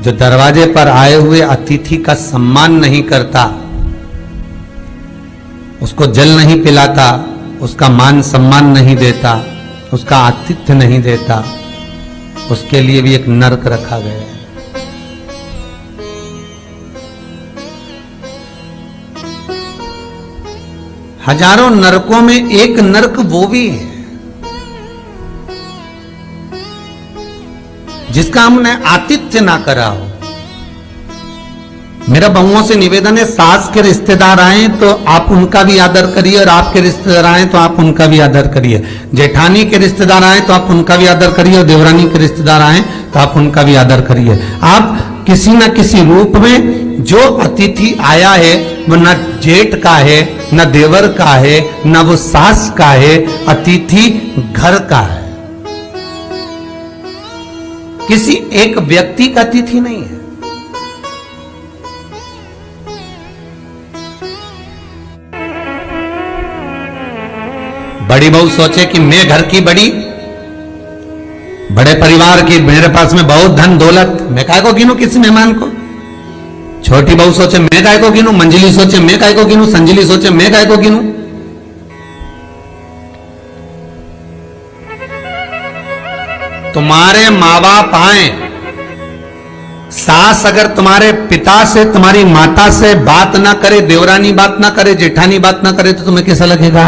जो दरवाजे पर आए हुए अतिथि का सम्मान नहीं करता, उसको जल नहीं पिलाता, उसका मान सम्मान नहीं देता, उसका आतिथ्य नहीं देता, उसके लिए भी एक नरक रखा गया है। हजारों नरकों में एक नरक वो भी है जिसका हमने आतिथ्य ना करा हो। मेरा बहुओं से निवेदन है, सास के रिश्तेदार आए तो आप उनका भी आदर करिए, और आपके रिश्तेदार आए तो आप उनका भी आदर करिए। जेठानी के रिश्तेदार आए तो आप उनका भी आदर करिए, और देवरानी के रिश्तेदार आए तो आप उनका भी आदर करिए। आप किसी न किसी रूप में जो अतिथि आया है वो न जेठ का है, न देवर का है, न वो सास का है, अतिथि घर का है। किसी एक व्यक्ति का अतिथि नहीं है। बड़ी बहू सोचे कि मैं घर की बड़ी, बड़े परिवार की, मेरे पास में बहुत धन दौलत, मैं काय को गिनूं किसी मेहमान को। छोटी बहू सोचे मैं काय को गिनूं, मंजली सोचे मैं काय को गिनूं, संजली सोचे मैं काय को गिनूं। तुम्हारे माँ बाप आए, सास अगर तुम्हारे पिता से, तुम्हारी माता से बात ना करे, देवरानी बात ना करे, जेठानी बात ना करे, तो तुम्हें कैसा लगेगा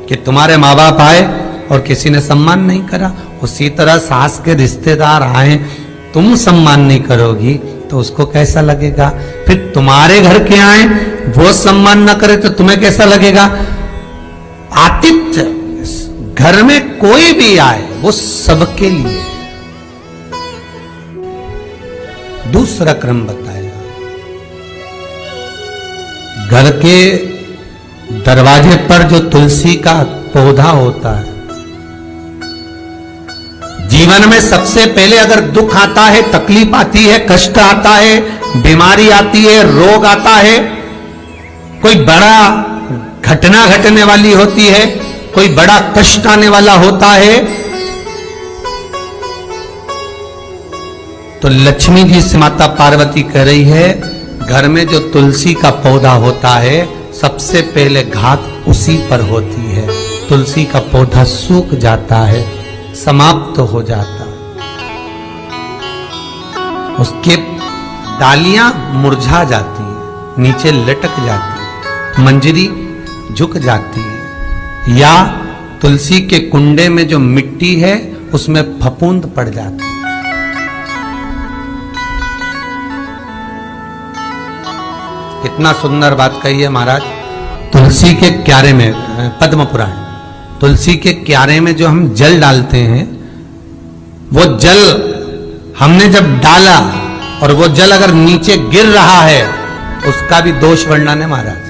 कि तुम्हारे माँ बाप आए और किसी ने सम्मान नहीं करा। उसी तरह सास के रिश्तेदार आए, तुम सम्मान नहीं करोगी तो उसको कैसा लगेगा। फिर तुम्हारे घर के आए, वो सम्मान ना करे तो तुम्हें कैसा लगेगा। आतिथ्य, घर में कोई भी आए वो सबके लिए। दूसरा क्रम बताएगा, घर के दरवाजे पर जो तुलसी का पौधा होता है, जीवन में सबसे पहले अगर दुख आता है, तकलीफ आती है, कष्ट आता है, बीमारी आती है, रोग आता है, कोई बड़ा घटना घटने वाली होती है, कोई बड़ा कष्ट आने वाला होता है, तो लक्ष्मी जी से माता पार्वती कह रही है, घर में जो तुलसी का पौधा होता है सबसे पहले घात उसी पर होती है। तुलसी का पौधा सूख जाता है, समाप्त हो जाता है, उसके डालियां मुरझा जाती हैं, नीचे लटक जाती है, मंजरी झुक जाती है, या तुलसी के कुंडे में जो मिट्टी है उसमें फफूंद पड़ जाती है। कितना सुंदर बात कही है महाराज। तुलसी के क्यारे में, पद्म पुराण, तुलसी के क्यारे में जो हम जल डालते हैं, वो जल हमने जब डाला और वो जल अगर नीचे गिर रहा है, उसका भी दोष वर्णन है महाराज,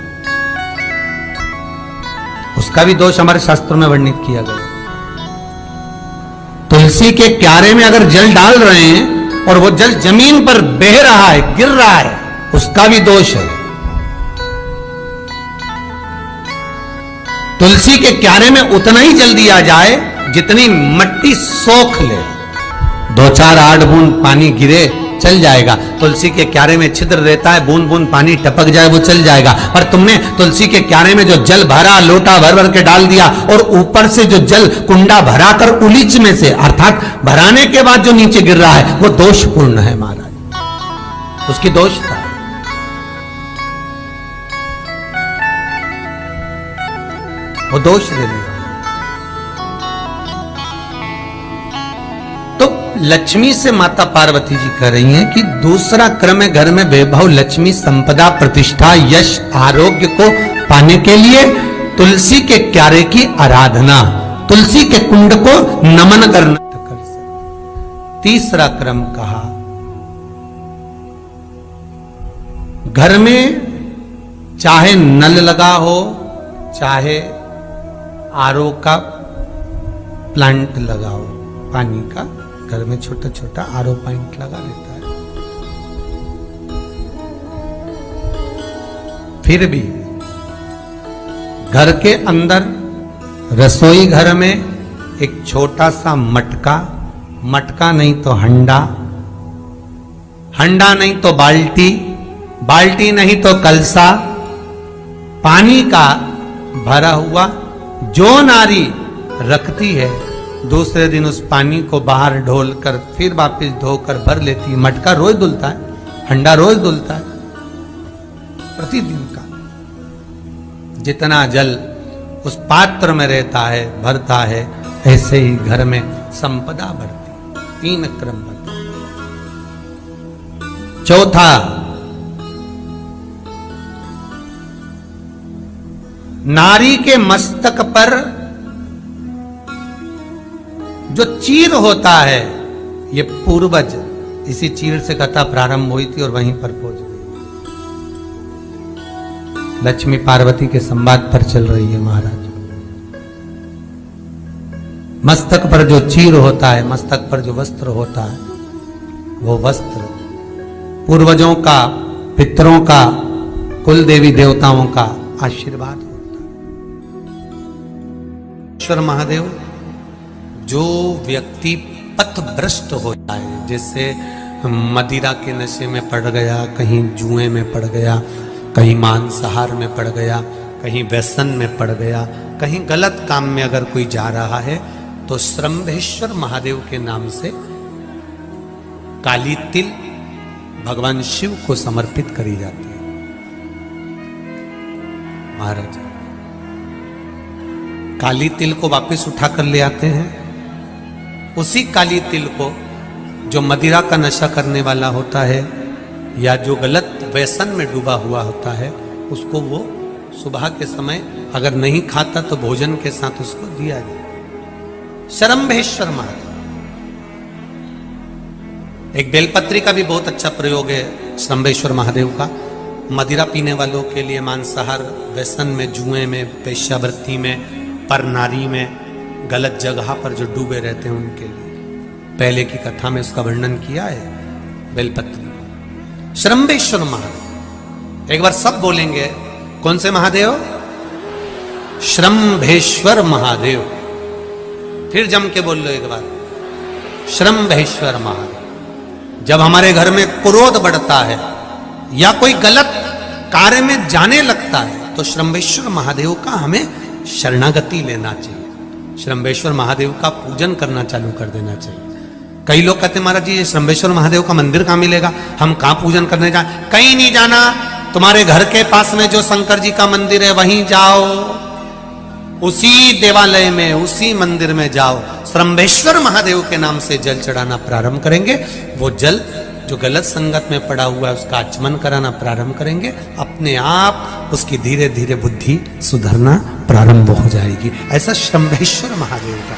उसका भी दोष हमारे शास्त्रों में वर्णित किया गया। तुलसी के क्यारे में अगर जल डाल रहे हैं और वो जल जमीन पर बह रहा है, गिर रहा है, उसका भी दोष है। तुलसी के क्यारे में उतना ही जल दिया जाए जितनी मट्टी सोख ले, 2-4 8 बूंद पानी गिरे चल जाएगा। तुलसी के क्यारे में छिद्र रहता है, बूंद बूंद पानी टपक जाए वो चल जाएगा। पर तुमने तुलसी के क्यारे में जो जल भरा, लोटा भर भर के डाल दिया, और ऊपर से जो जल कुंडा भरा कर उलीच में से, अर्थात भराने के बाद जो नीचे गिर रहा है, वो दोषपूर्ण है महाराज, उसकी दोष था। वो दोष देने, तो लक्ष्मी से माता पार्वती जी कह रही हैं कि दूसरा क्रम है घर में वैभव, लक्ष्मी, संपदा, प्रतिष्ठा, यश, आरोग्य को पाने के लिए तुलसी के क्यारे की आराधना, तुलसी के कुंड को नमन करना। तीसरा क्रम कहा, घर में चाहे नल लगा हो, चाहे आरओ का प्लांट लगाओ, पानी का, घर में छोटा छोटा आरओ प्लांट लगा लेता है, फिर भी घर के अंदर रसोई घर में एक छोटा सा मटका, मटका नहीं तो हंडा, हंडा नहीं तो बाल्टी, बाल्टी नहीं तो कलसा, पानी का भरा हुआ जो नारी रखती है, दूसरे दिन उस पानी को बाहर ढोल कर फिर वापस धोकर भर लेती है। मटका रोज धुलता है, हंडा रोज धुलता है, प्रतिदिन का। जितना जल उस पात्र में रहता है, भरता है, ऐसे ही घर में संपदा बढ़ती। 3 क्रम बढ़ता। चौथा, नारी के मस्तक पर जो चीर होता है, ये पूर्वज, इसी चीर से कथा प्रारंभ हुई थी और वहीं पर पहुंच गई। लक्ष्मी पार्वती के संवाद पर चल रही है महाराज। मस्तक पर जो चीर होता है, मस्तक पर जो वस्त्र होता है, वो वस्त्र पूर्वजों का, पितरों का, कुल देवी देवताओं का आशीर्वाद होता है। ईश्वर महादेव, जो व्यक्ति पथभ्रष्ट हो जाए, जैसे मदिरा के नशे में पड़ गया, कहीं जुए में पड़ गया, कहीं मांसाहार में पड़ गया, कहीं व्यसन में पड़ गया, कहीं गलत काम में अगर कोई जा रहा है, तो श्रम्भेश्वर महादेव के नाम से काली तिल भगवान शिव को समर्पित करी जाती है। महाराज काली तिल को वापस उठा कर ले आते हैं। उसी काली तिल को जो मदिरा का नशा करने वाला होता है या जो गलत व्यसन में डूबा हुआ होता है, उसको वो सुबह के समय अगर नहीं खाता तो भोजन के साथ उसको दिया जाए। श्रम्भेश्वर महादेव। एक बेलपत्री का भी बहुत अच्छा प्रयोग है श्रम्भेश्वर महादेव का। मदिरा पीने वालों के लिए, मांसाहार, व्यसन में, जुए में, वेश्यावृत्ति में, पर नारी में, गलत जगह पर जो डूबे रहते हैं उनके लिए पहले की कथा में उसका वर्णन किया है बेलपत्री। श्रम्भेश्वर महादेव, एक बार सब बोलेंगे, कौन से महादेव? श्रम्भेश्वर महादेव। फिर जम के बोल लो एक बार, श्रम्भेश्वर महादेव। जब हमारे घर में क्रोध बढ़ता है या कोई गलत कार्य में जाने लगता है, तो श्रम्भेश्वर महादेव का हमें शरणागति लेना चाहिए। श्रम्भेश्वर महादेव का पूजन करना चालू कर देना चाहिए। कई लोग कहते महाराज जी, ये श्रम्भेश्वर महादेव का मंदिर कहाँ मिलेगा, हम कहाँ पूजन करने जाए? कहीं नहीं जाना, तुम्हारे घर के पास में जो शंकर जी का मंदिर है वहीं जाओ, उसी देवालय में, उसी मंदिर में जाओ। श्रम्भेश्वर महादेव के नाम से जल चढ़ाना प्रारंभ करेंगे। वो जल जो गलत संगत में पड़ा हुआ है उसका आचमन कराना प्रारंभ करेंगे। अपने आप उसकी धीरे धीरे बुद्धि सुधरना प्रारंभ हो जाएगी। ऐसा श्रम्भेश्वर महादेव का